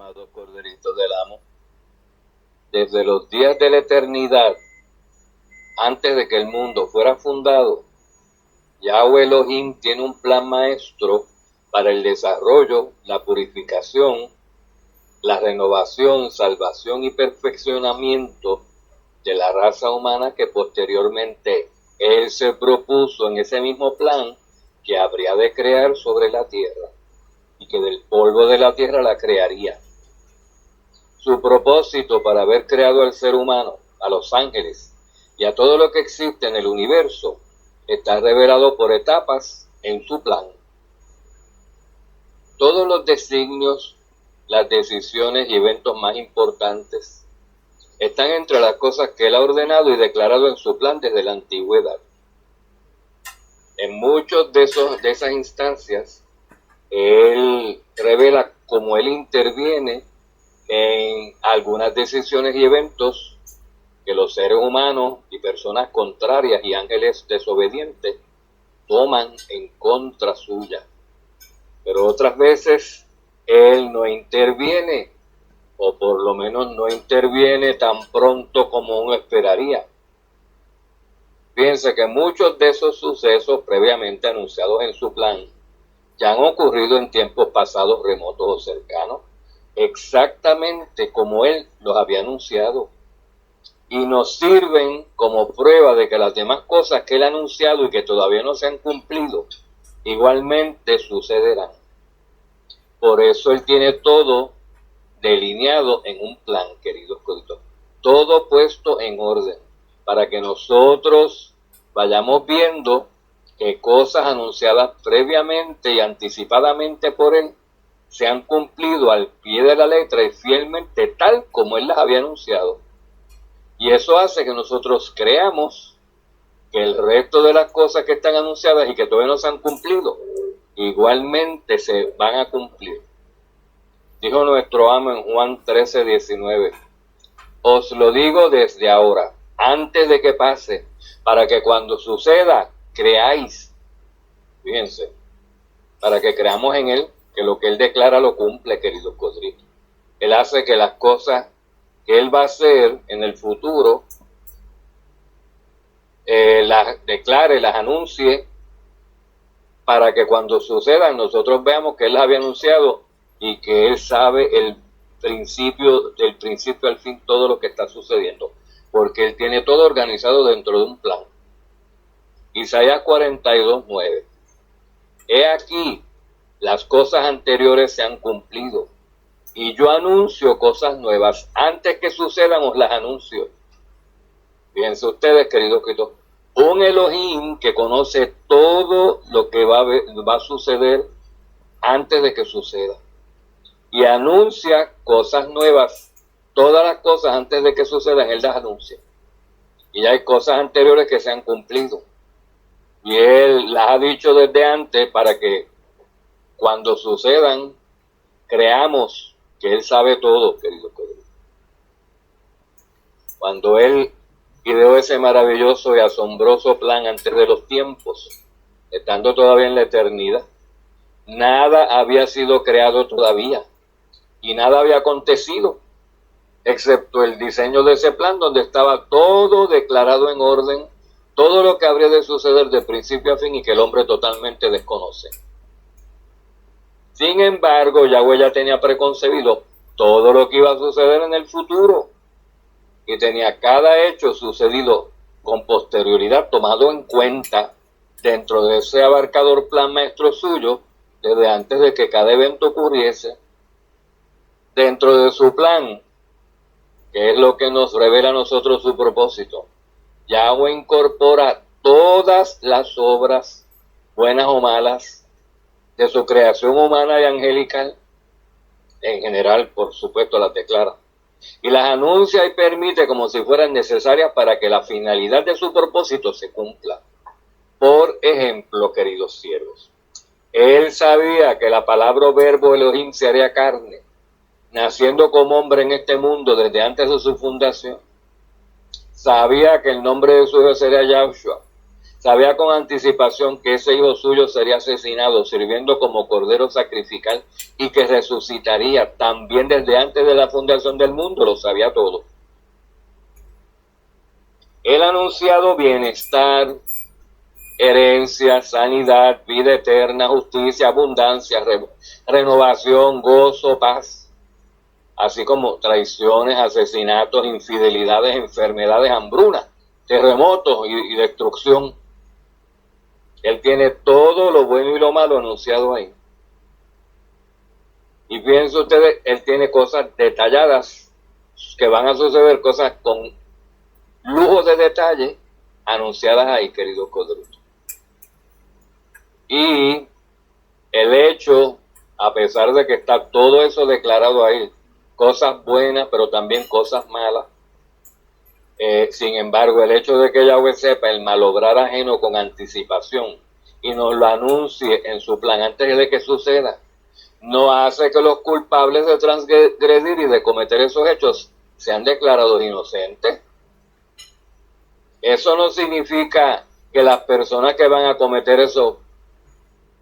amados corderitos del amo. Desde los días de la eternidad, antes de que el mundo fuera fundado, Yahweh Elohim tiene un plan maestro para el desarrollo, la purificación, la renovación, salvación y perfeccionamiento de la raza humana que posteriormente Él se propuso en ese mismo plan que habría de crear sobre la tierra y que del polvo de la tierra la crearía. Su propósito para haber creado al ser humano, a los ángeles y a todo lo que existe en el universo está revelado por etapas en su plan. Todos los designios, las decisiones y eventos más importantes están entre las cosas que Él ha ordenado y declarado en su plan desde la antigüedad. En muchos de esas instancias, Él revela cómo Él interviene en algunas decisiones y eventos que los seres humanos y personas contrarias y ángeles desobedientes toman en contra suya. Pero otras veces Él no interviene, o por lo menos no interviene tan pronto como uno esperaría. Fíjense que muchos de esos sucesos previamente anunciados en su plan ya han ocurrido en tiempos pasados, remotos o cercanos, exactamente como Él los había anunciado. Y nos sirven como prueba de que las demás cosas que Él ha anunciado y que todavía no se han cumplido, igualmente sucederán. Por eso Él tiene todo delineado en un plan, queridos coditos. Todo puesto en orden, para que nosotros vayamos viendo que cosas anunciadas previamente y anticipadamente por Él se han cumplido al pie de la letra y fielmente tal como Él las había anunciado. Y eso hace que nosotros creamos que el resto de las cosas que están anunciadas y que todavía no se han cumplido, igualmente se van a cumplir. Dijo nuestro amo en Juan 13:19, os lo digo desde ahora, antes de que pase, para que cuando suceda, creáis. Fíjense, para que creamos en Él, que lo que Él declara lo cumple, queridos codritos. Él hace que las cosas que Él va a hacer en el futuro, las declare, las anuncie, para que cuando sucedan nosotros veamos que Él las había anunciado y que Él sabe del principio al fin todo lo que está sucediendo, porque Él tiene todo organizado dentro de un plan. Isaías 42:9. He aquí, las cosas anteriores se han cumplido, y yo anuncio cosas nuevas. Antes que sucedan os las anuncio. Fíjense ustedes, queridos críticos, un Elohim que conoce todo lo que va a suceder antes de que suceda. Y anuncia cosas nuevas. Todas las cosas antes de que sucedan, Él las anuncia. Y ya hay cosas anteriores que se han cumplido. Y Él las ha dicho desde antes para que cuando sucedan, creamos que Él sabe todo, querido codritos. Cuando Él ideó ese maravilloso y asombroso plan antes de los tiempos, estando todavía en la eternidad, nada había sido creado todavía y nada había acontecido, excepto el diseño de ese plan donde estaba todo declarado en orden, todo lo que habría de suceder de principio a fin y que el hombre totalmente desconoce. Sin embargo, Yahweh ya tenía preconcebido todo lo que iba a suceder en el futuro y tenía cada hecho sucedido con posterioridad tomado en cuenta dentro de ese abarcador plan maestro suyo desde antes de que cada evento ocurriese. Dentro de su plan, que es lo que nos revela a nosotros su propósito, Yahweh incorpora todas las obras, buenas o malas, de su creación humana y angelical, en general, por supuesto, las declara, y las anuncia y permite como si fueran necesarias para que la finalidad de su propósito se cumpla. Por ejemplo, queridos siervos, Él sabía que la palabra verbo Elohim se haría carne, naciendo como hombre en este mundo desde antes de su fundación. Sabía que el nombre de su Dios sería Yahshua. Sabía con anticipación que ese hijo suyo sería asesinado, sirviendo como cordero sacrificial y que resucitaría también desde antes de la fundación del mundo, lo sabía todo. Él ha anunciado bienestar, herencia, sanidad, vida eterna, justicia, abundancia, renovación, gozo, paz, así como traiciones, asesinatos, infidelidades, enfermedades, hambrunas, terremotos y destrucción. Él tiene todo lo bueno y lo malo anunciado ahí. Y piensen ustedes, él tiene cosas detalladas que van a suceder, cosas con lujo de detalle anunciadas ahí, queridos codrutos. Y el hecho, a pesar de que está todo eso declarado ahí, cosas buenas, pero también cosas malas, sin embargo, el hecho de que Yahweh sepa el malobrar ajeno con anticipación y nos lo anuncie en su plan antes de que suceda, no hace que los culpables de transgredir y de cometer esos hechos sean declarados inocentes. Eso no significa que las personas que van a cometer esos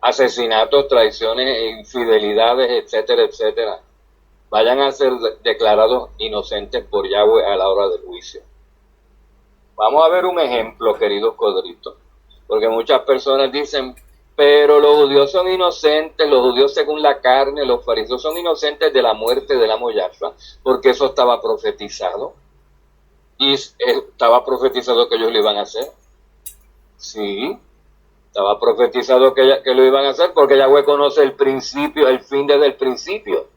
asesinatos, traiciones, infidelidades, etcétera, etcétera, vayan a ser declarados inocentes por Yahweh a la hora del juicio. Vamos a ver un ejemplo, queridos codritos, porque muchas personas dicen, pero los judíos son inocentes, los judíos según la carne, los fariseos son inocentes de la muerte del amo Yahshua, porque eso estaba profetizado. Y estaba profetizado que ellos lo iban a hacer. Sí, estaba profetizado que lo iban a hacer, porque Yahweh conoce el principio, el fin desde el principio.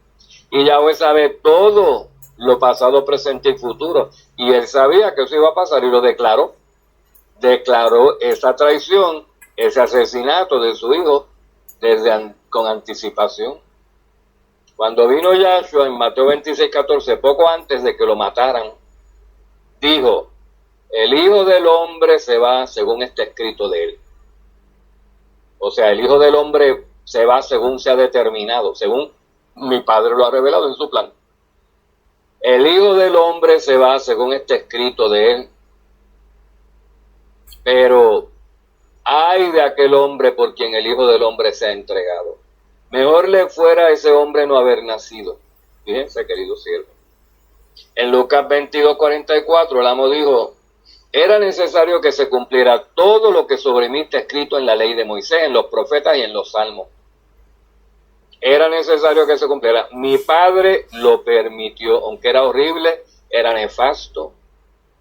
Y Yahweh sabe todo, lo pasado, presente y futuro. Y él sabía que eso iba a pasar y lo declaró. Declaró esa traición, ese asesinato de su hijo con anticipación. Cuando vino Yahshua en Mateo 26:14, poco antes de que lo mataran, dijo, el Hijo del Hombre se va según está escrito de él. O sea, el Hijo del Hombre se va según se ha determinado, según mi Padre lo ha revelado en su plan. El Hijo del Hombre se va según está escrito de él. Pero ay de aquel hombre por quien el Hijo del Hombre se ha entregado. Mejor le fuera a ese hombre no haber nacido. Fíjense, queridos siervos. En Lucas 22:44 el amo dijo, era necesario que se cumpliera todo lo que sobre mí está escrito en la ley de Moisés, en los profetas y en los salmos. Era necesario que se cumpliera. Mi padre lo permitió, aunque era horrible, era nefasto,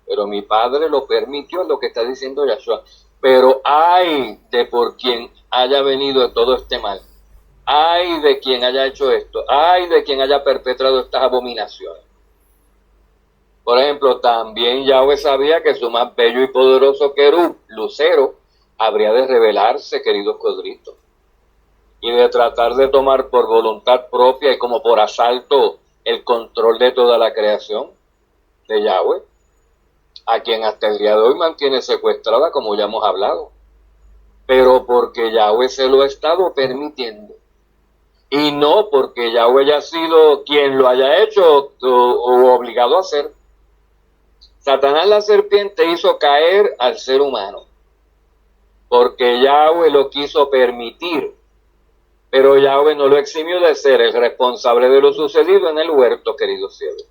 pero mi padre lo permitió, es lo que está diciendo Yahshua. Pero ay de por quien haya venido todo este mal, ay de quien haya hecho esto, ay de quien haya perpetrado estas abominaciones. Por ejemplo, también Yahweh sabía que su más bello y poderoso querub, Lucero, habría de rebelarse, queridos codritos, y de tratar de tomar por voluntad propia y como por asalto el control de toda la creación de Yahweh, a quien hasta el día de hoy mantiene secuestrada, como ya hemos hablado, pero porque Yahweh se lo ha estado permitiendo, y no porque Yahweh haya sido quien lo haya hecho o obligado a hacer. Satanás la serpiente hizo caer al ser humano, porque Yahweh lo quiso permitir, pero Yahweh no lo eximió de ser el responsable de lo sucedido en el huerto, queridos cielos.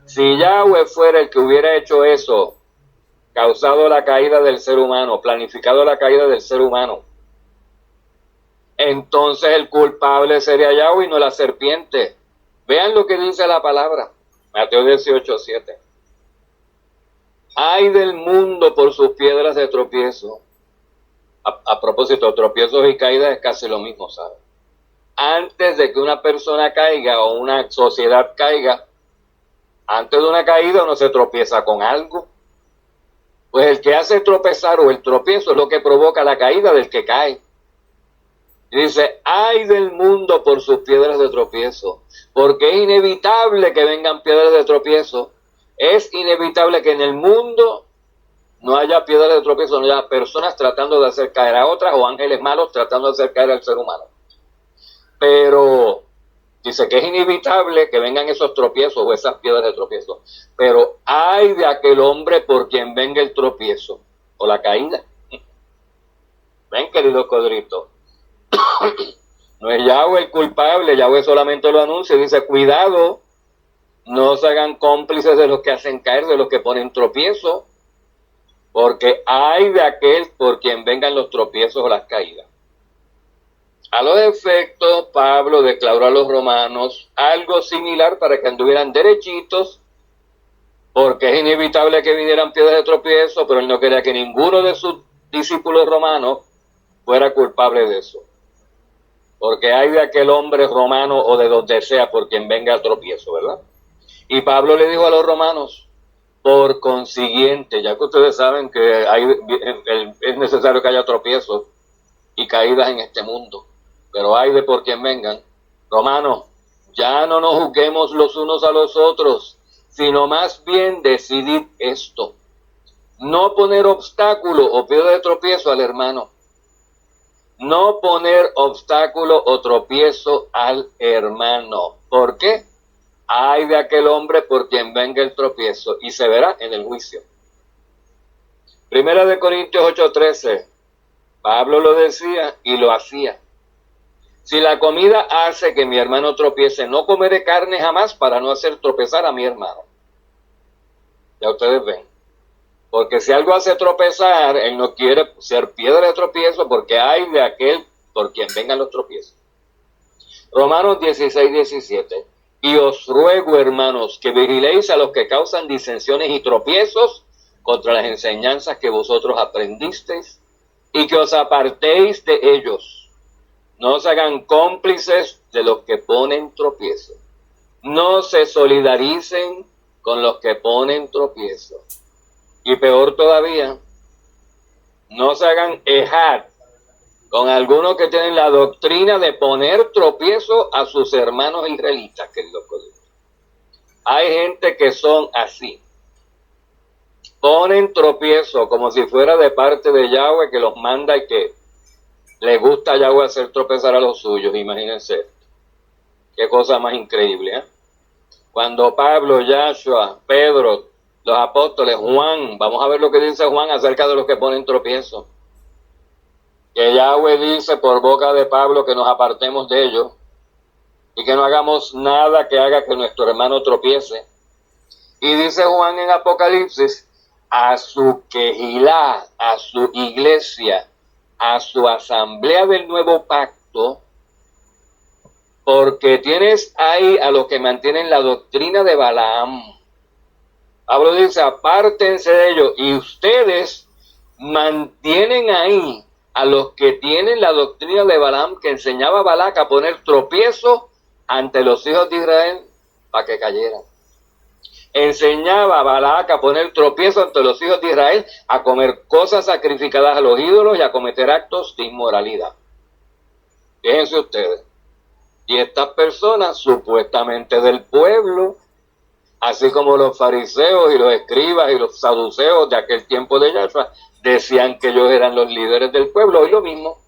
Si Yahweh fuera el que hubiera hecho eso, causado la caída del ser humano, planificado la caída del ser humano, entonces el culpable sería Yahweh y no la serpiente. Vean lo que dice la palabra. Mateo 18:7. Ay del mundo por sus piedras de tropiezo. A propósito, tropiezos y caídas es casi lo mismo, ¿sabes? Antes de que una persona caiga o una sociedad caiga, antes de una caída uno se tropieza con algo. Pues el que hace tropezar o el tropiezo es lo que provoca la caída del que cae. Y dice, ay del mundo por sus piedras de tropiezo, porque es inevitable que vengan piedras de tropiezo. Es inevitable que en el mundo no haya piedras de tropiezo, no haya personas tratando de hacer caer a otras o ángeles malos tratando de hacer caer al ser humano. Pero dice que es inevitable que vengan esos tropiezos o esas piedras de tropiezo. Pero ay de aquel hombre por quien venga el tropiezo. o la caída. Ven, querido codrito, no es Yahweh el culpable, Yahweh solamente lo anuncia y dice, cuidado, no se hagan cómplices de los que hacen caer, de los que ponen tropiezo, porque hay de aquel por quien vengan los tropiezos o las caídas. A los efectos, Pablo declaró a los romanos algo similar para que anduvieran derechitos, porque es inevitable que vinieran piedras de tropiezo, pero él no quería que ninguno de sus discípulos romanos fuera culpable de eso. Porque hay de aquel hombre romano o de donde sea por quien venga el tropiezo, ¿verdad? Y Pablo le dijo a los romanos, por consiguiente, ya que ustedes saben que es necesario que haya tropiezos y caídas en este mundo, pero hay de por quien vengan, romanos, ya no nos juzguemos los unos a los otros, sino más bien decidid esto, no poner obstáculo o piedra de tropiezo al hermano, no poner obstáculo o tropiezo al hermano. ¿Por qué? Ay de aquel hombre por quien venga el tropiezo, y se verá en el juicio. Primera de Corintios 8:13, Pablo lo decía y lo hacía. Si la comida hace que mi hermano tropiece, no comeré carne jamás para no hacer tropezar a mi hermano. Ya ustedes ven. Porque si algo hace tropezar, él no quiere ser piedra de tropiezo, porque hay de aquel por quien vengan los tropiezos. Romanos 16:17. Y os ruego, hermanos, que vigiléis a los que causan disensiones y tropiezos contra las enseñanzas que vosotros aprendisteis, y que os apartéis de ellos. No se hagan cómplices de los que ponen tropiezo. No se solidaricen con los que ponen tropiezo. Y peor todavía, no se hagan ejad con algunos que tienen la doctrina de poner tropiezo a sus hermanos israelitas, queridos colegas. Hay gente que son así. Ponen tropiezo como si fuera de parte de Yahweh que los manda y que le gusta a Yahweh hacer tropezar a los suyos. Imagínense. Qué cosa más increíble, ¿eh? Cuando Pablo, Yahshua, Pedro, los apóstoles, Juan, vamos a ver lo que dice Juan acerca de los que ponen tropiezo. Que Yahweh dice por boca de Pablo que nos apartemos de ellos y que no hagamos nada que haga que nuestro hermano tropiece. Y dice Juan en Apocalipsis, a su quejilá, a su iglesia, a su asamblea del nuevo pacto, porque tienes ahí a los que mantienen la doctrina de Balaam. Pablo dice, apártense de ellos, y ustedes mantienen ahí a los que tienen la doctrina de Balaam, que enseñaba a Balac a poner tropiezo ante los hijos de Israel para que cayeran. Enseñaba a Balac a poner tropiezo ante los hijos de Israel, a comer cosas sacrificadas a los ídolos y a cometer actos de inmoralidad. Fíjense ustedes. Y estas personas, supuestamente del pueblo, así como los fariseos y los escribas y los saduceos de aquel tiempo de Yahshua, decían que ellos eran los líderes del pueblo. Hoy lo mismo.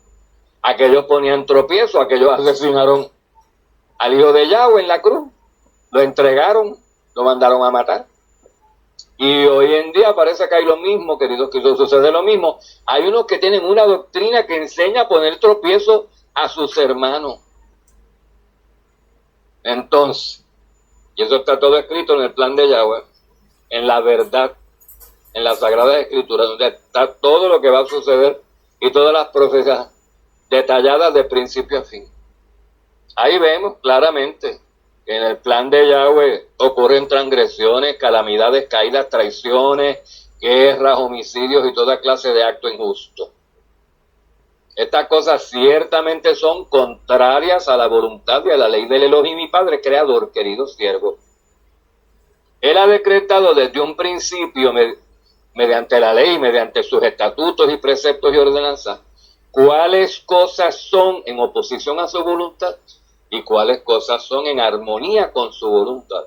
Aquellos ponían tropiezo, aquellos asesinaron al hijo de Yahweh en la cruz. Lo entregaron, lo mandaron a matar. Y hoy en día parece que hay lo mismo, queridos, que sucede lo mismo. Hay unos que tienen una doctrina que enseña a poner tropiezo a sus hermanos. Entonces, y eso está todo escrito en el plan de Yahweh, en la verdad, en las Sagradas Escrituras, donde está todo lo que va a suceder y todas las profecías detalladas de principio a fin. Ahí vemos claramente que en el plan de Yahweh ocurren transgresiones, calamidades, caídas, traiciones, guerras, homicidios y toda clase de acto injusto. Estas cosas ciertamente son contrarias a la voluntad y a la ley del Elohim, mi Padre Creador, queridos siervos. Él ha decretado desde un principio, mediante la ley, mediante sus estatutos y preceptos y ordenanzas, cuáles cosas son en oposición a su voluntad y cuáles cosas son en armonía con su voluntad.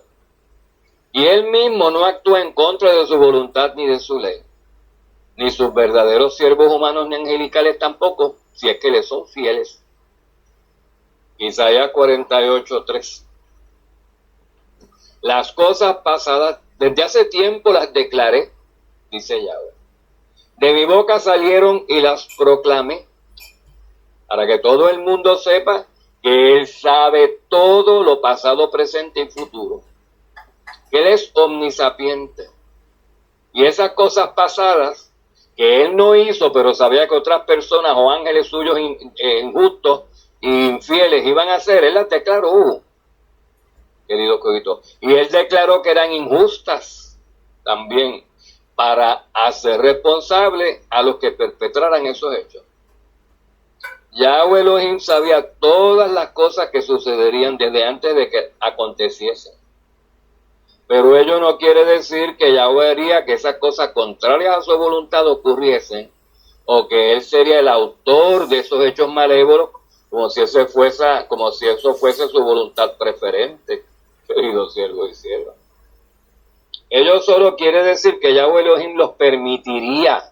Y él mismo no actúa en contra de su voluntad ni de su ley, ni sus verdaderos siervos humanos ni angelicales tampoco, si es que le son fieles. Isaías 48:3. Las cosas pasadas, desde hace tiempo las declaré, dice Yahweh. De mi boca salieron y las proclamé, para que todo el mundo sepa que Él sabe todo lo pasado, presente y futuro. Que Él es omnisapiente. Y esas cosas pasadas que Él no hizo, pero sabía que otras personas o ángeles suyos injustos e infieles iban a hacer, Él las declaró, querido cogito. Y Él declaró que eran injustas también, para hacer responsable a los que perpetraran esos hechos. Yahweh Elohim sabía todas las cosas que sucederían desde antes de que aconteciesen. Pero ello no quiere decir que Yahweh haría que esas cosas contrarias a su voluntad ocurriesen, o que Él sería el autor de esos hechos malévolos, como si eso fuese su voluntad preferente, queridos siervos y siervas. Ello solo quiere decir que Yahweh Elohim los permitiría,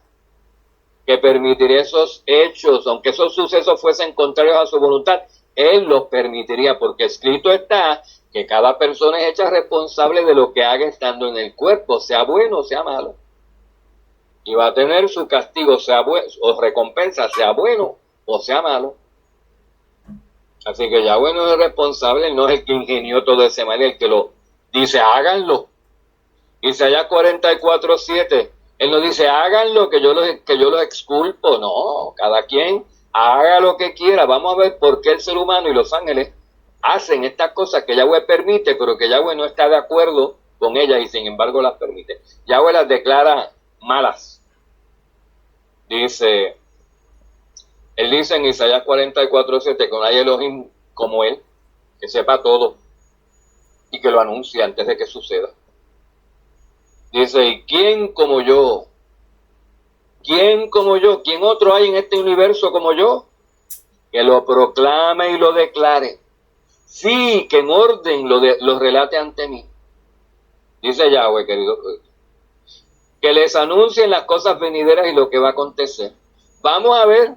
que permitiría esos hechos, aunque esos sucesos fuesen contrarios a su voluntad, Él los permitiría, porque escrito está que cada persona es hecha responsable de lo que haga estando en el cuerpo, sea bueno o sea malo. Y va a tener su castigo, sea bueno, o recompensa, sea bueno o sea malo. Así que Yahweh no es responsable, no es el que ingenió todo ese mal, el que lo dice, háganlo. Isaías 44:7, Él nos dice, háganlo, que yo los exculpo. No, cada quien haga lo que quiera. Vamos a ver por qué el ser humano y los ángeles hacen estas cosas que Yahweh permite, pero que Yahweh no está de acuerdo con ellas y sin embargo las permite. Yahweh las declara malas. Él dice en Isaías 44:7 que no hay Elohim como Él, que sepa todo y que lo anuncie antes de que suceda. Dice, ¿y quién como yo? ¿Quién como yo? ¿Quién otro hay en este universo como yo? Que lo proclame y lo declare. Sí, que en orden lo relate ante mí. Dice Yahweh, querido. Que les anuncien las cosas venideras y lo que va a acontecer. Vamos a ver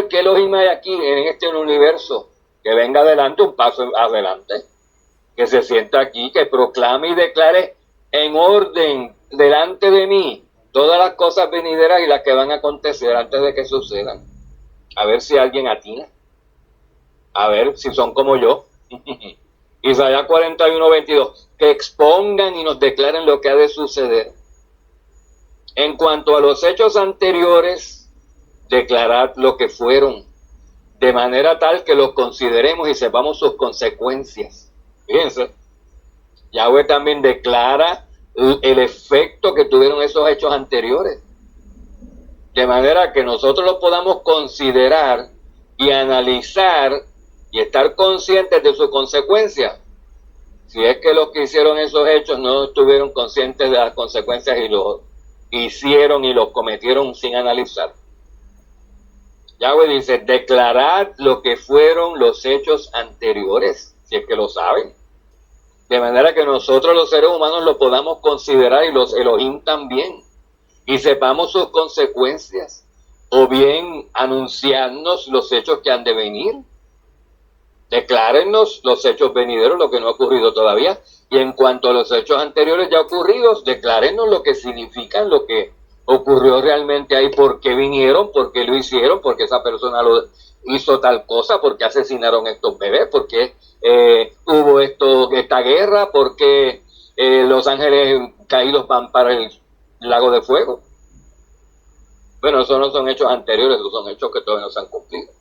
qué Elohim hay aquí en este universo. Que venga adelante, un paso adelante. Que se sienta aquí, que proclame y declare en orden delante de mí todas las cosas venideras y las que van a acontecer antes de que sucedan. A ver si alguien atina. A ver si son como yo. Isaías 41:22. Que expongan y nos declaren lo que ha de suceder. En cuanto a los hechos anteriores, declarad lo que fueron, de manera tal que los consideremos y sepamos sus consecuencias. Fíjense, Yahweh también declara el efecto que tuvieron esos hechos anteriores, de manera que nosotros los podamos considerar y analizar y estar conscientes de sus consecuencias. Si es que los que hicieron esos hechos no estuvieron conscientes de las consecuencias y los hicieron y los cometieron sin analizar. Yahweh dice, declarad lo que fueron los hechos anteriores, si es que lo saben. De manera que nosotros los seres humanos lo podamos considerar y los Elohim también. Y sepamos sus consecuencias. O bien anunciarnos los hechos que han de venir. Declárennos los hechos venideros, lo que no ha ocurrido todavía. Y en cuanto a los hechos anteriores ya ocurridos, declárennos lo que significan, lo que ocurrió realmente ahí, por qué vinieron, por qué lo hicieron, por qué esa persona lo hizo tal cosa, por qué asesinaron estos bebés, por qué hubo esta guerra, por qué los ángeles caídos van para el lago de fuego. Bueno, esos no son hechos anteriores, esos son hechos que todavía no se han cumplido.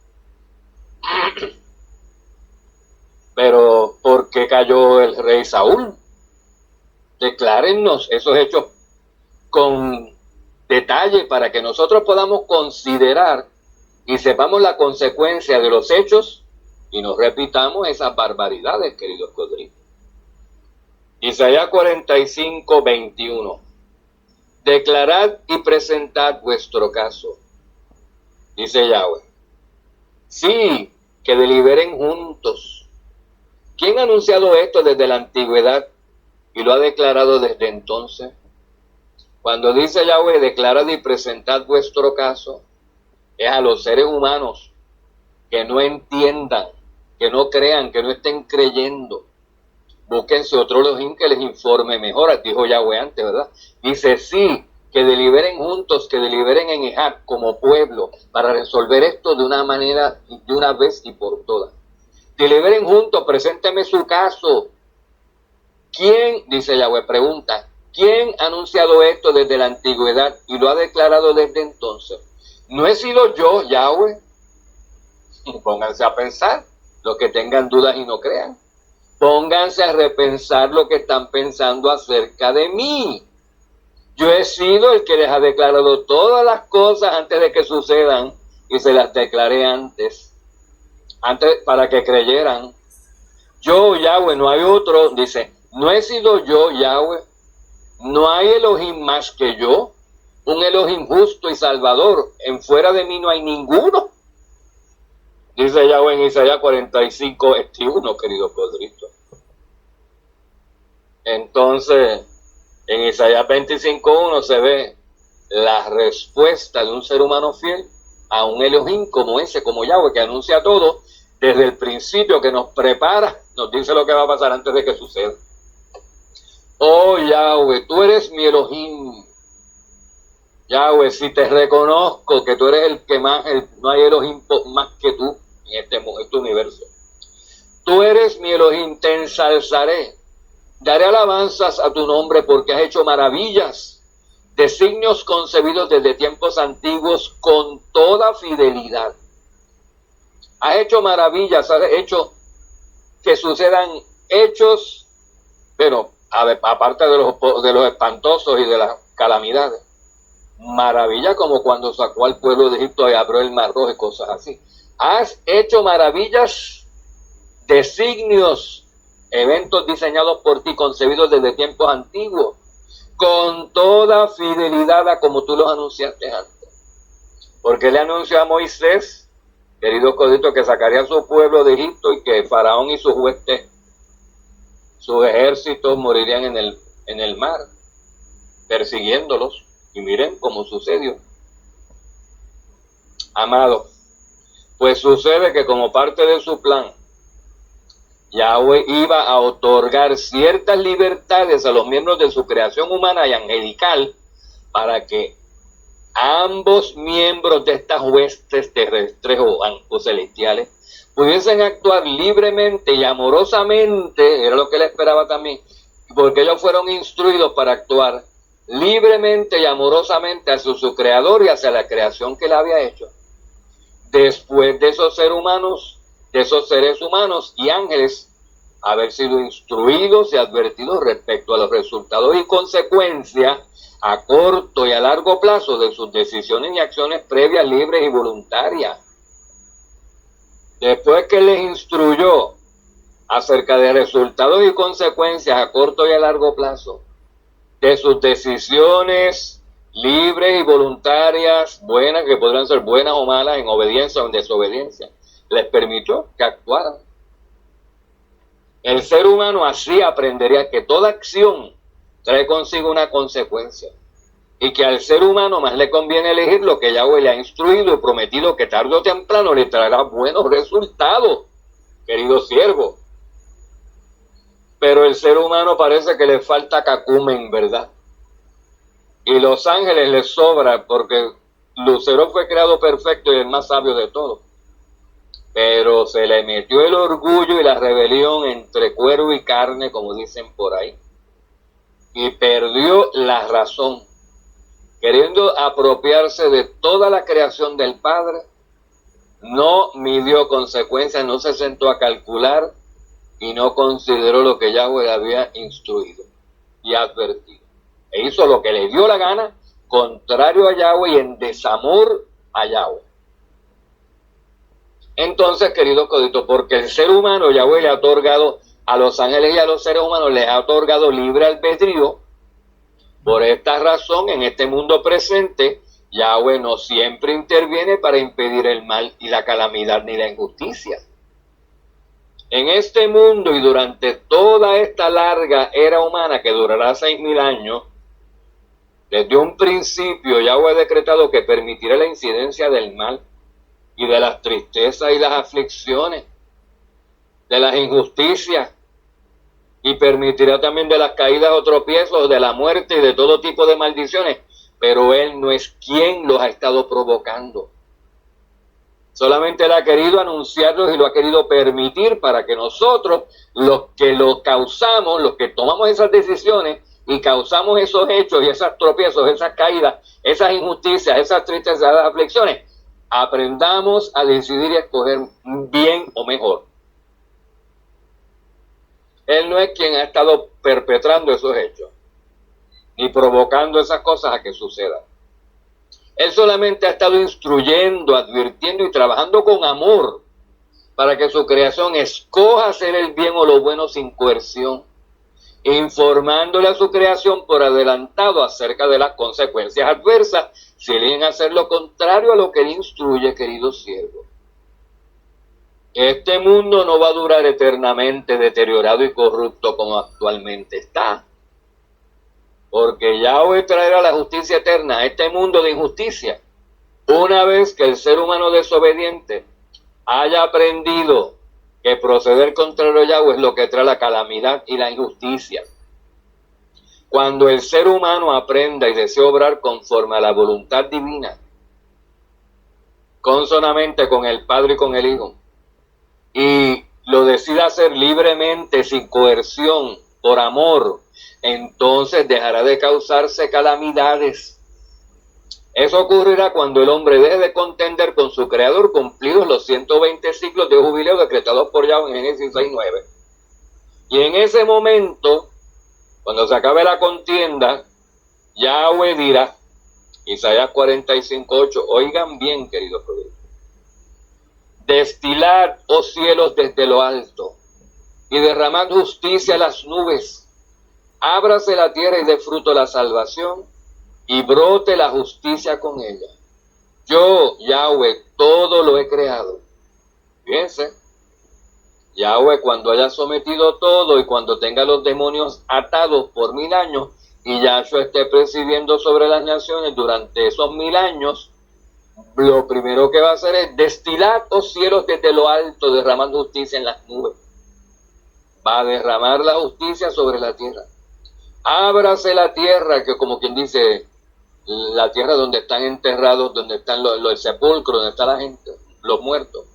Pero, ¿por qué cayó el rey Saúl? Declárennos esos hechos con detalle para que nosotros podamos considerar y sepamos la consecuencia de los hechos y no repitamos esas barbaridades, queridos codritos. Isaías 45:21. Declarad y presentad vuestro caso, dice Yahweh. Sí, que deliberen juntos. ¿Quién ha anunciado esto desde la antigüedad y lo ha declarado desde entonces? Cuando dice Yahweh, declarad y presentad vuestro caso, es a los seres humanos que no entiendan, que no crean, que no estén creyendo. Búsquense otro Elohim que les informe mejor, dijo Yahweh antes, ¿verdad? Dice, sí, que deliberen juntos, que deliberen en Ejat como pueblo, para resolver esto de una manera, de una vez y por todas. Deliberen juntos, presénteme su caso. ¿Quién, dice Yahweh, pregunta, quién ha anunciado esto desde la antigüedad y lo ha declarado desde entonces? ¿No he sido yo, Yahweh? Pónganse a pensar, los que tengan dudas y no crean. Pónganse a repensar lo que están pensando acerca de mí. Yo he sido el que les ha declarado todas las cosas antes de que sucedan y se las declaré antes para que creyeran. Yo, Yahweh, no hay otro, dice, no he sido yo, Yahweh, no hay Elohim más que yo, un Elohim justo y salvador, en fuera de mí no hay ninguno. Dice Yahweh en Isaías 45:1, querido Codrito. Entonces, en Isaías 25:1 se ve la respuesta de un ser humano fiel a un Elohim como ese, como Yahweh, que anuncia todo desde el principio, que nos prepara, nos dice lo que va a pasar antes de que suceda. Oh Yahweh, tú eres mi Elohim. Yahweh, si te reconozco que tú eres el que más, no hay Elohim más que tú en este universo. Tú eres mi Elohim, te ensalzaré. Daré alabanzas a tu nombre porque has hecho maravillas, designios concebidos desde tiempos antiguos con toda fidelidad. Has hecho maravillas, has hecho que sucedan hechos, pero aparte de los espantosos y de las calamidades. Maravilla como cuando sacó al pueblo de Egipto y abrió el mar rojo y cosas así. Has hecho maravillas, designios, eventos diseñados por ti, concebidos desde tiempos antiguos, con toda fidelidad a como tú los anunciaste antes. Porque le anunció a Moisés, querido Codito, que sacaría a su pueblo de Egipto y que Faraón y sus huestes, sus ejércitos morirían en el mar, persiguiéndolos. Y miren cómo sucedió. Amado, pues sucede que como parte de su plan, Yahweh iba a otorgar ciertas libertades a los miembros de su creación humana y angelical para que ambos miembros de estas huestes terrestres o celestiales pudiesen actuar libremente y amorosamente, era lo que él esperaba también, porque ellos fueron instruidos para actuar libremente y amorosamente hacia su creador y hacia la creación que él había hecho. Después de esos seres humanos y ángeles haber sido instruidos y advertidos respecto a los resultados y consecuencias a corto y a largo plazo de sus decisiones y acciones previas, libres y voluntarias. Después que les instruyó acerca de resultados y consecuencias a corto y a largo plazo de sus decisiones libres y voluntarias, buenas, que podrán ser buenas o malas, en obediencia o en desobediencia, les permitió que actuaran. El ser humano así aprendería que toda acción trae consigo una consecuencia y que al ser humano más le conviene elegir lo que Yahweh le ha instruido y prometido que tarde o temprano le traerá buenos resultados, querido siervo. Pero el ser humano parece que le falta cacumen, ¿verdad? Y los ángeles les sobra porque Lucero fue creado perfecto y el más sabio de todos. Pero se le metió el orgullo y la rebelión entre cuero y carne, como dicen por ahí. Y perdió la razón, queriendo apropiarse de toda la creación del Padre. No midió consecuencias, no se sentó a calcular y no consideró lo que Yahweh había instruido y advertido. E hizo lo que le dio la gana, contrario a Yahweh y en desamor a Yahweh. Entonces, querido Codito, porque el ser humano, Yahweh le ha otorgado a los ángeles y a los seres humanos, les ha otorgado libre albedrío. Por esta razón, en este mundo presente, Yahweh no siempre interviene para impedir el mal y la calamidad ni la injusticia. En este mundo y durante toda esta larga era humana que durará 6,000 años, desde un principio Yahweh ha decretado que permitirá la incidencia del mal y de las tristezas y las aflicciones, de las injusticias, y permitirá también de las caídas o tropiezos, de la muerte y de todo tipo de maldiciones, pero Él no es quien los ha estado provocando. Solamente Él ha querido anunciarlos y lo ha querido permitir para que nosotros, los que lo causamos, los que tomamos esas decisiones y causamos esos hechos y esas tropiezos, esas caídas, esas injusticias, esas tristezas, esas aflicciones, aprendamos a decidir y a escoger bien o mejor. Él no es quien ha estado perpetrando esos hechos, ni provocando esas cosas a que sucedan. Él solamente ha estado instruyendo, advirtiendo y trabajando con amor para que su creación escoja hacer el bien o lo bueno sin coerción, informándole a su creación por adelantado acerca de las consecuencias adversas si eligen hacer lo contrario a lo que Él instruye, querido siervo. Este mundo no va a durar eternamente deteriorado y corrupto como actualmente está, porque Yahweh traerá la justicia eterna a este mundo de injusticia una vez que el ser humano desobediente haya aprendido que proceder contrario a Yahweh es lo que trae la calamidad y la injusticia. Cuando el ser humano aprenda y desee obrar conforme a la voluntad divina, consonamente con el Padre y con el Hijo, y lo decida hacer libremente, sin coerción, por amor, entonces dejará de causarse calamidades. Eso ocurrirá cuando el hombre deje de contender con su Creador, cumplidos los 120 siglos de jubileo decretados por Yahweh en Génesis 6:9. Y en ese momento, cuando se acabe la contienda, Yahweh dirá, Isaías 45:8, oigan bien, queridos productores, destilad, oh cielos, desde lo alto, y derramad justicia a las nubes. Ábrase la tierra y dé fruto la salvación, y brote la justicia con ella. Yo, Yahweh, todo lo he creado. Fíjense, Yahweh, cuando haya sometido todo y cuando tenga los demonios atados por 1000 años, y Yahshua esté presidiendo sobre las naciones durante esos 1000 años, lo primero que va a hacer es destilar los cielos desde lo alto, derramando justicia en las nubes. Va a derramar la justicia sobre la tierra. Ábrase la tierra, que como quien dice, la tierra donde están enterrados, donde están los sepulcros, donde está la gente, los muertos.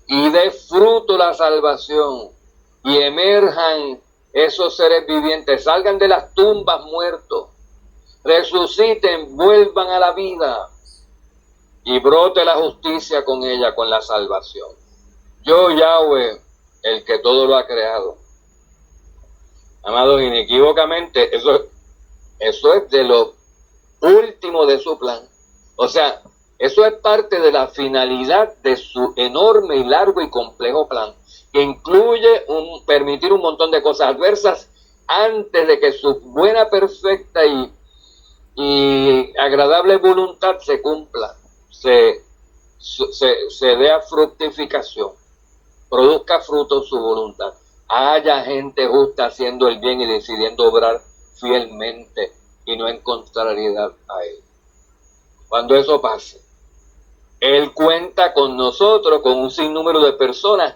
Y dé fruto la salvación, y emerjan esos seres vivientes, salgan de las tumbas muertos, resuciten, vuelvan a la vida, y brote la justicia con ella, con la salvación. Yo, Yahweh, el que todo lo ha creado. Amados, inequívocamente, eso es de lo último de su plan. O sea, eso es parte de la finalidad de su enorme y largo y complejo plan, que incluye permitir un montón de cosas adversas antes de que su buena, perfecta y agradable voluntad se cumpla, se dé a fructificación, produzca fruto su voluntad. Haya gente justa haciendo el bien y decidiendo obrar fielmente y no en contrariedad a Él. Cuando eso pase, Él cuenta con nosotros, con un sinnúmero de personas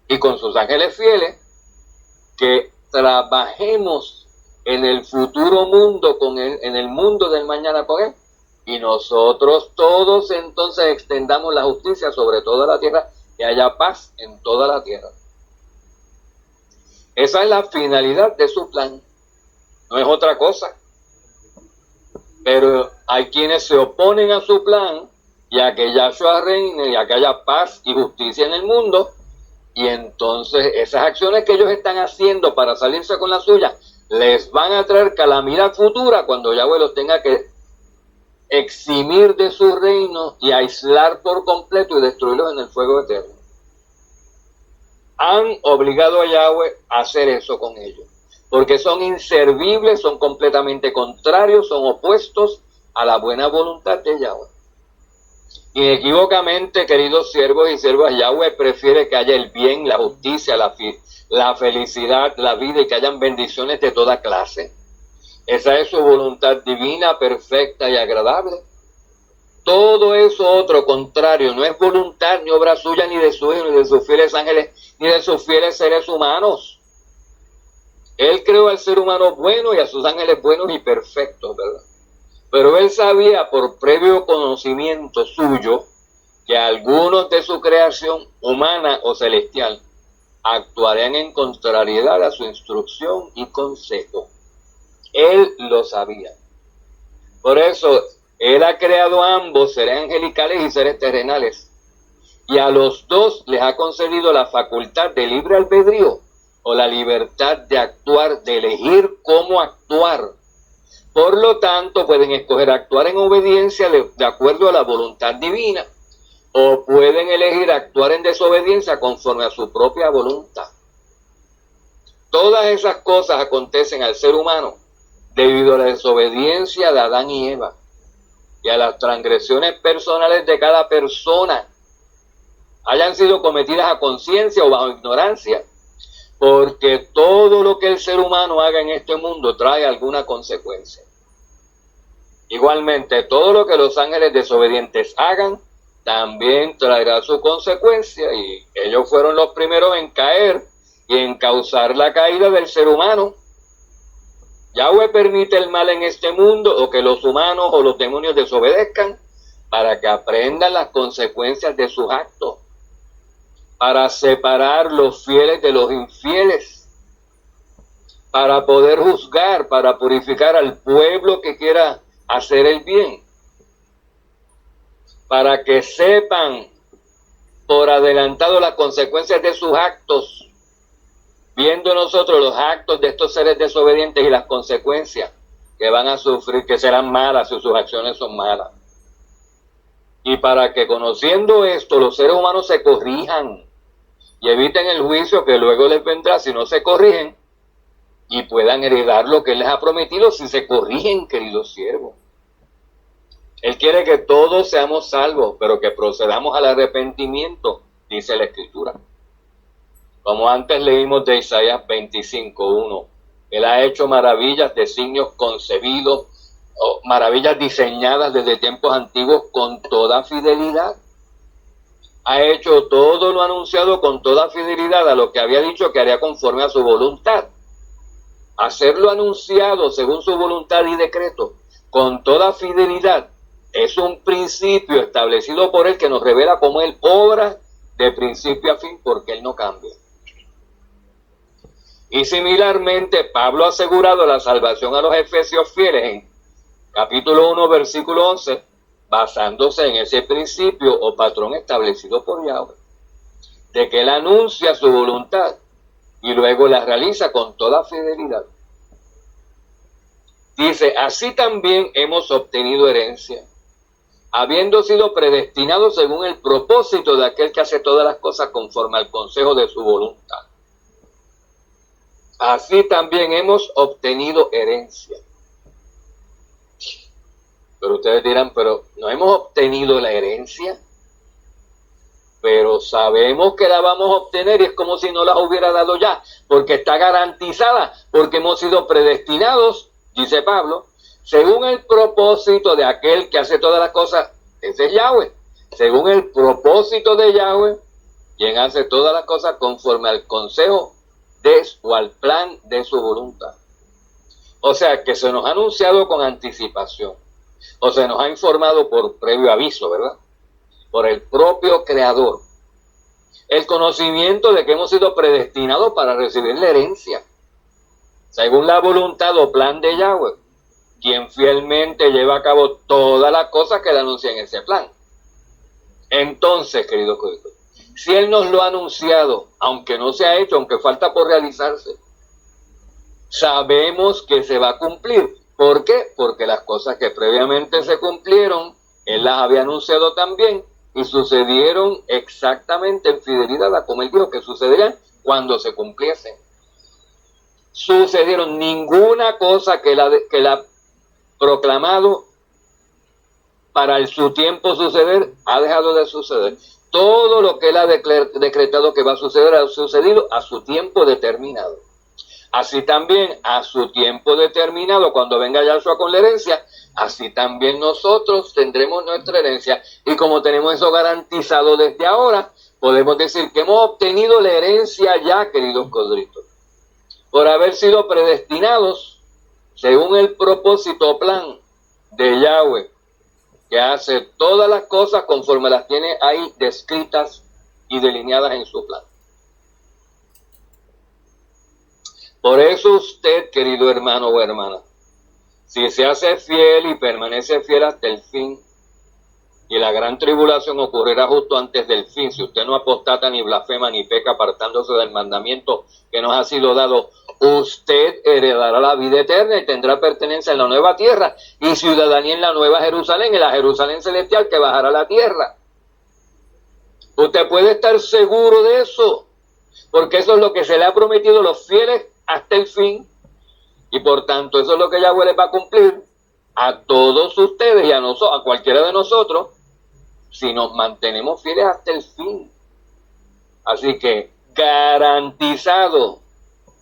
y con sus ángeles fieles, que trabajemos en el futuro mundo con Él, en el mundo del mañana con Él, y nosotros todos entonces extendamos la justicia sobre toda la tierra, y haya paz en toda la tierra. Esa es la finalidad de su plan, no es otra cosa. Pero hay quienes se oponen a su plan y a que Yahshua reine y a que haya paz y justicia en el mundo, y entonces esas acciones que ellos están haciendo para salirse con la suya les van a traer calamidad futura cuando Yahweh los tenga que eximir de su reino y aislar por completo y destruirlos en el fuego eterno. Han obligado a Yahweh a hacer eso con ellos, porque son inservibles, son completamente contrarios, son opuestos a la buena voluntad de Yahweh. Inequívocamente, queridos siervos y siervas, Yahweh prefiere que haya el bien, la justicia, la felicidad, la vida, y que hayan bendiciones de toda clase. Esa es su voluntad divina, perfecta y agradable. Todo eso otro contrario no es voluntad ni obra suya, ni de su Hijo, ni de sus fieles ángeles, ni de sus fieles seres humanos. Él creó al ser humano bueno y a sus ángeles buenos y perfectos, ¿verdad? Pero él sabía por previo conocimiento suyo que algunos de su creación humana o celestial actuarían en contrariedad a su instrucción y consejo. Él lo sabía. Por eso, él ha creado a ambos, seres angelicales y seres terrenales. Y a los dos les ha concedido la facultad de libre albedrío o la libertad de actuar, de elegir cómo actuar. Por lo tanto, pueden escoger actuar en obediencia de acuerdo a la voluntad divina, o pueden elegir actuar en desobediencia conforme a su propia voluntad. Todas esas cosas acontecen al ser humano debido a la desobediencia de Adán y Eva y a las transgresiones personales de cada persona, hayan sido cometidas a conciencia o bajo ignorancia, porque todo lo que el ser humano haga en este mundo trae alguna consecuencia. Igualmente, todo lo que los ángeles desobedientes hagan también traerá su consecuencia, y ellos fueron los primeros en caer y en causar la caída del ser humano. Yahweh permite el mal en este mundo, o que los humanos o los demonios desobedezcan, para que aprendan las consecuencias de sus actos, para separar los fieles de los infieles, para poder juzgar, para purificar al pueblo que quiera hacer el bien, para que sepan por adelantado las consecuencias de sus actos, viendo nosotros los actos de estos seres desobedientes y las consecuencias que van a sufrir, que serán malas si sus acciones son malas. Y para que, conociendo esto, los seres humanos se corrijan y eviten el juicio que luego les vendrá si no se corrigen, y puedan heredar lo que Él les ha prometido si se corrigen, queridos siervos. Él quiere que todos seamos salvos, pero que procedamos al arrepentimiento, dice la Escritura. Como antes leímos de Isaías 25:1, Él ha hecho maravillas de signos concebidos, maravillas diseñadas desde tiempos antiguos con toda fidelidad. Ha hecho todo lo anunciado con toda fidelidad a lo que había dicho que haría conforme a su voluntad. Hacerlo anunciado según su voluntad y decreto, con toda fidelidad, es un principio establecido por Él que nos revela cómo Él obra de principio a fin, porque Él no cambia. Y similarmente, Pablo ha asegurado la salvación a los efesios fieles en capítulo 1, versículo 11, basándose en ese principio o patrón establecido por Yahweh, de que Él anuncia su voluntad y luego la realiza con toda fidelidad. Dice, así también hemos obtenido herencia, habiendo sido predestinados según el propósito de aquel que hace todas las cosas conforme al consejo de su voluntad. Así también hemos obtenido herencia. Pero ustedes dirán, pero no hemos obtenido la herencia, pero sabemos que la vamos a obtener y es como si no la hubiera dado ya, porque está garantizada, porque hemos sido predestinados, dice Pablo, según el propósito de aquel que hace todas las cosas. Ese es Yahweh, según el propósito de Yahweh, quien hace todas las cosas conforme al consejo o al plan de su voluntad. O sea, que se nos ha anunciado con anticipación, o se nos ha informado por previo aviso, ¿verdad? Por el propio Creador. El conocimiento de que hemos sido predestinados para recibir la herencia, según la voluntad o plan de Yahweh, quien fielmente lleva a cabo todas las cosas que le anuncia en ese plan. Entonces, queridos colegas, si Él nos lo ha anunciado, aunque no se ha hecho, aunque falta por realizarse, sabemos que se va a cumplir. ¿Por qué? Porque las cosas que previamente se cumplieron, Él las había anunciado también y sucedieron exactamente en fidelidad a como Él dijo que sucederían cuando se cumpliesen. Sucedieron. Ninguna cosa que Él ha proclamado para su tiempo suceder ha dejado de suceder. Todo lo que Él ha decretado que va a suceder ha sucedido a su tiempo determinado. Así también a su tiempo determinado, cuando venga Yahshua con la herencia, así también nosotros tendremos nuestra herencia. Y como tenemos eso garantizado desde ahora, podemos decir que hemos obtenido la herencia ya, queridos codritos, por haber sido predestinados según el propósito o plan de Yahweh, que hace todas las cosas conforme las tiene ahí descritas y delineadas en su plan. Por eso usted, querido hermano o hermana, si se hace fiel y permanece fiel hasta el fin, y la gran tribulación ocurrirá justo antes del fin, si usted no apostata ni blasfema ni peca apartándose del mandamiento que nos ha sido dado, usted heredará la vida eterna y tendrá pertenencia en la nueva tierra y ciudadanía en la nueva Jerusalén, en la Jerusalén celestial que bajará a la tierra. Usted puede estar seguro de eso, porque eso es lo que se le ha prometido a los fieles hasta el fin, y por tanto eso es lo que Yahweh les va a cumplir a todos ustedes y a nosotros, a cualquiera de nosotros, si nos mantenemos fieles hasta el fin. Así que garantizado,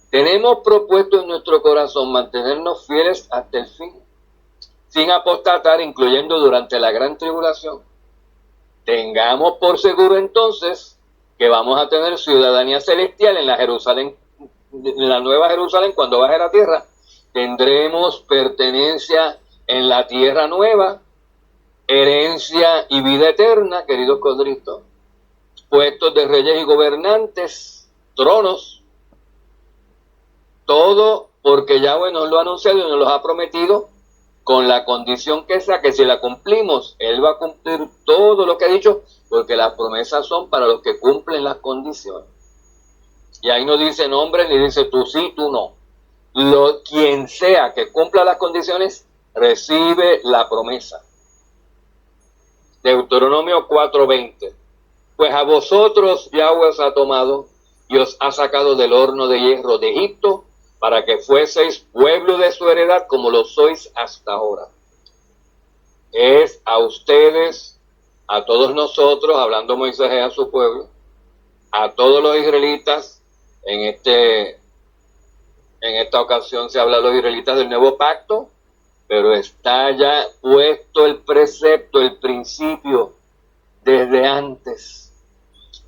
tenemos propuesto en nuestro corazón mantenernos fieles hasta el fin, sin apostatar, incluyendo durante la gran tribulación. Tengamos por seguro entonces que vamos a tener ciudadanía celestial en la Jerusalén, en la nueva Jerusalén, cuando baje a la tierra. Tendremos pertenencia en la tierra nueva, herencia y vida eterna, queridos codritos, puestos de reyes y gobernantes, tronos, todo porque Yahweh nos lo ha anunciado y nos lo ha prometido, con la condición que sea, que si la cumplimos, Él va a cumplir todo lo que ha dicho, porque las promesas son para los que cumplen las condiciones. Y ahí no dice nombres, ni dice tú sí, tú no. Quien sea que cumpla las condiciones, recibe la promesa. Deuteronomio 4:20. Pues a vosotros Yahweh os ha tomado y os ha sacado del horno de hierro de Egipto, para que fueseis pueblo de su heredad como lo sois hasta ahora. Es a ustedes, a todos nosotros, hablando Moisés a su pueblo, a todos los israelitas, en esta ocasión se habla de los israelitas del nuevo pacto, pero está ya puesto el precepto, el principio, desde antes,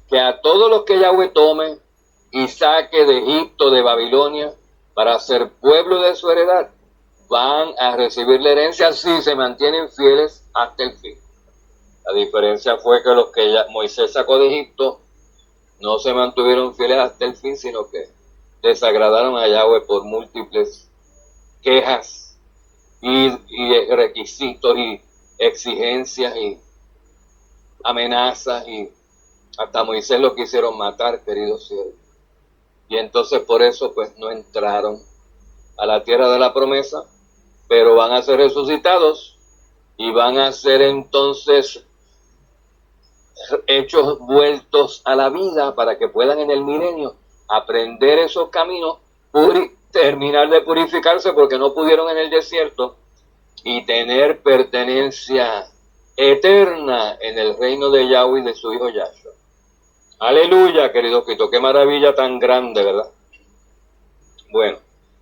que a todos los que Yahweh tome y saque de Egipto, de Babilonia, para ser pueblo de su heredad, van a recibir la herencia si se mantienen fieles hasta el fin. La diferencia fue que los que Moisés sacó de Egipto no se mantuvieron fieles hasta el fin, sino que desagradaron a Yahweh por múltiples quejas y requisitos y exigencias y amenazas, y hasta Moisés lo quisieron matar, queridos siervos. Y entonces por eso pues no entraron a la tierra de la promesa, pero van a ser resucitados y van a ser entonces hechos vueltos a la vida para que puedan en el milenio aprender esos caminos, terminar de purificarse porque no pudieron en el desierto y tener pertenencia eterna en el reino de Yahweh y de su Hijo Yahshua. Aleluya, querido Cristo, qué maravilla tan grande, ¿verdad? Bueno,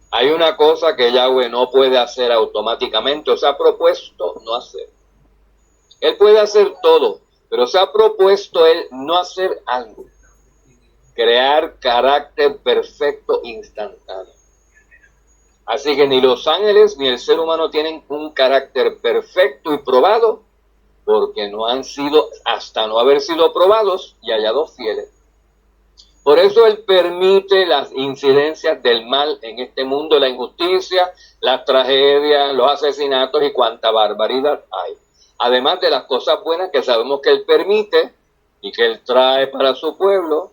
hay una cosa que Yahweh no puede hacer automáticamente, o se ha propuesto no hacer. Él puede hacer todo, pero se ha propuesto Él no hacer algo. Crear carácter perfecto instantáneo. Así que ni los ángeles ni el ser humano tienen un carácter perfecto y probado, porque no han sido, hasta no haber sido probados y hallados fieles. Por eso Él permite las incidencias del mal en este mundo, la injusticia, las tragedias, los asesinatos y cuanta barbaridad hay. Además de las cosas buenas que sabemos que Él permite y que Él trae para su pueblo,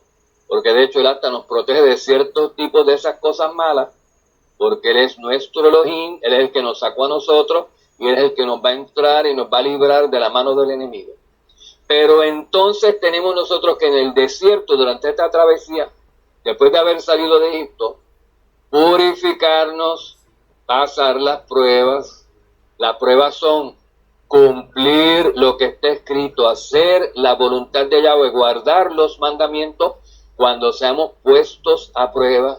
porque de hecho Él hasta nos protege de ciertos tipos de esas cosas malas, porque Él es nuestro Elohim, Él es el que nos sacó a nosotros, y Él es el que nos va a entrar y nos va a librar de la mano del enemigo. Pero entonces tenemos nosotros que en el desierto, durante esta travesía, después de haber salido de Egipto, purificarnos, pasar las pruebas. Las pruebas son cumplir lo que está escrito, hacer la voluntad de Yahweh, guardar los mandamientos cuando seamos puestos a prueba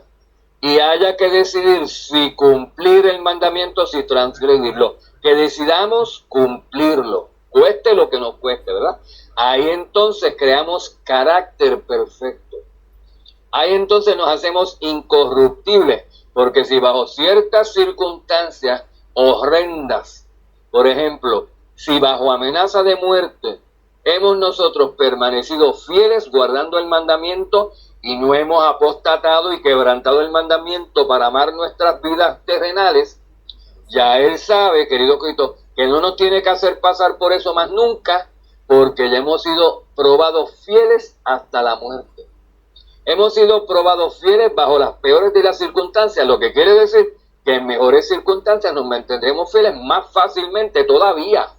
y haya que decidir si cumplir el mandamiento o si transgredirlo. Que decidamos cumplirlo, cueste lo que nos cueste, ¿verdad? Ahí entonces creamos carácter perfecto. Ahí entonces nos hacemos incorruptibles, porque si bajo ciertas circunstancias horrendas Por ejemplo, si bajo amenaza de muerte hemos nosotros permanecido fieles guardando el mandamiento y no hemos apostatado y quebrantado el mandamiento para amar nuestras vidas terrenales, ya Él sabe, querido Cristo, que no nos tiene que hacer pasar por eso más nunca, porque ya hemos sido probados fieles hasta la muerte. Hemos sido probados fieles bajo las peores de las circunstancias, lo que quiere decir que en mejores circunstancias nos mantendremos fieles más fácilmente todavía.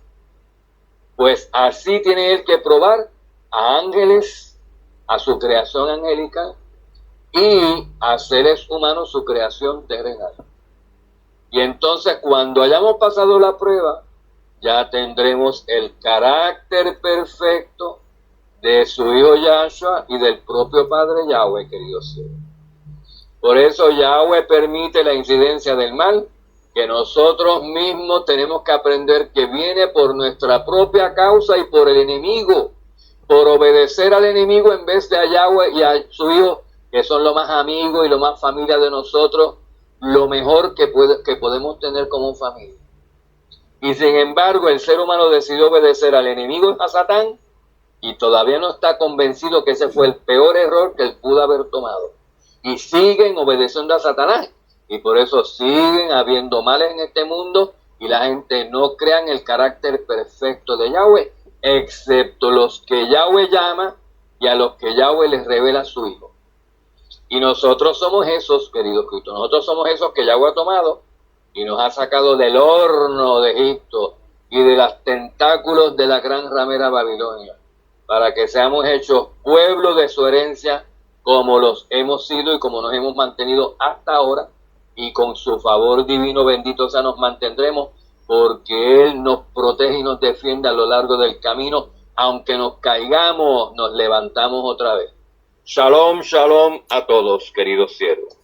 Pues así tiene Él que probar a ángeles, a su creación angelical y a seres humanos, su creación terrenal. Y entonces cuando hayamos pasado la prueba, ya tendremos el carácter perfecto de su Hijo Yahshua y del propio Padre Yahweh, queridos cielo. Por eso Yahweh permite la incidencia del mal, que nosotros mismos tenemos que aprender que viene por nuestra propia causa y por el enemigo, por obedecer al enemigo en vez de a Yahweh y a su Hijo, que son lo más amigos y lo más familia de nosotros, lo mejor que podemos tener como familia. Y sin embargo, el ser humano decidió obedecer al enemigo, a Satán, y todavía no está convencido que ese fue el peor error que él pudo haber tomado. Y siguen obedeciendo a Satanás. Y por eso siguen habiendo males en este mundo y la gente no crea en el carácter perfecto de Yahweh, excepto los que Yahweh llama y a los que Yahweh les revela a su Hijo. Y nosotros somos esos, queridos Cristo, nosotros somos esos que Yahweh ha tomado y nos ha sacado del horno de Egipto y de los tentáculos de la gran ramera Babilonia, para que seamos hechos pueblo de su herencia, como los hemos sido y como nos hemos mantenido hasta ahora, y con su favor divino bendito sea nos mantendremos, porque Él nos protege y nos defiende a lo largo del camino. Aunque nos caigamos, nos levantamos otra vez. Shalom, shalom a todos, queridos siervos.